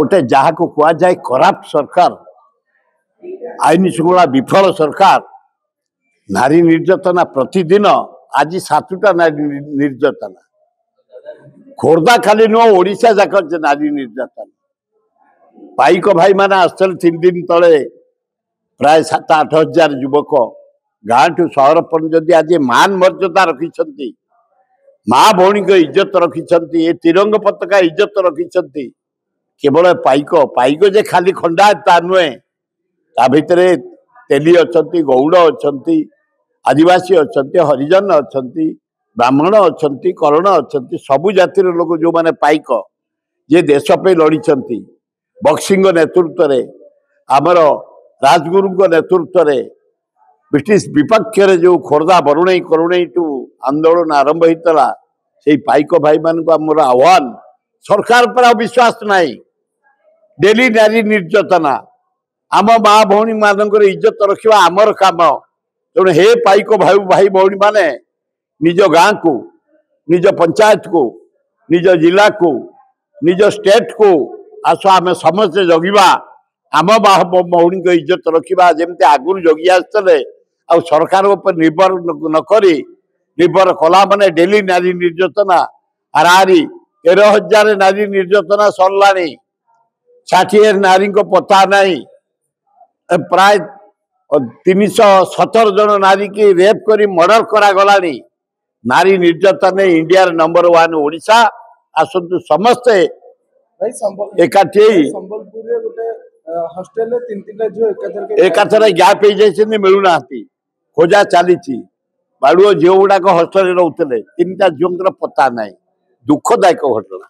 गोटे जहाँ को कह जाए खराब सरकार आईन श्रृंखला विफल सरकार नारी निर्यातना प्रतिदिन आज 7टा नारी निर्यातना खोर्धा खाली नुह ओडिशा जाक नारी निर्यातना पाइक भाई मैंने आसते 3 दिन तले प्राय 7-8 हजार युवक गाँ ठू सहर पर्यंत आज मान मर्यादा रखिंट माँ भौणी को इज्जत रखिंट ये तिरंग पताका इज्जत रखिंट केवल पाइक पाइक जे खाली खंडा ता नुहे ता भितर तेली अच्छा गौड़ अच्छा आदिवासी अच्छा हरिजन अच्छा ब्राह्मण अच्छा कर्ण अच्छा सबु जातिर लोग जो माने पाइक ये देश पे लड़ी बक्सिंग नेतृत्व रे आमर राजगुरु नेतृत्व रे ब्रिटिश विपक्ष रे जो खोर्धा बरुणई करुणई टू आंदोलन आरंभ होता से पाइक भाई मान को आमर आह्वान सरकार पर विश्वास नहीं डेली नारी निर्यातना आम माँ भौणी मान इज्जत रखा आमर काम तेणु हे पाइक भाई भाई भौणी माने निज गाँ को निज पंचायत को निज जिला को निज स्टेट को आस आम समस्ते जगिबा आम माँ भौणी को इज्जत रखा जमती आगुरी जगी आसते आ सरकार उपर निर्भर नकरी निर्भर कला माने डेली नारी निर्यातना हाराहारी 13,000 नारी निर्यातना सरला 60 नारी को पता नहीं प्राय 317 जन नारी की रेप करी मर्डर करा गलानी नारी निर्यातन इंडिया नंबर 1 ओडिशा आसतु समस्ते एकाठी एकाथर गैप हो मिलूना खोजा चली बाड़ुओ झील गुड़ाक हस्टेल रोते 3टा झील पता ना दुखदायक घटना।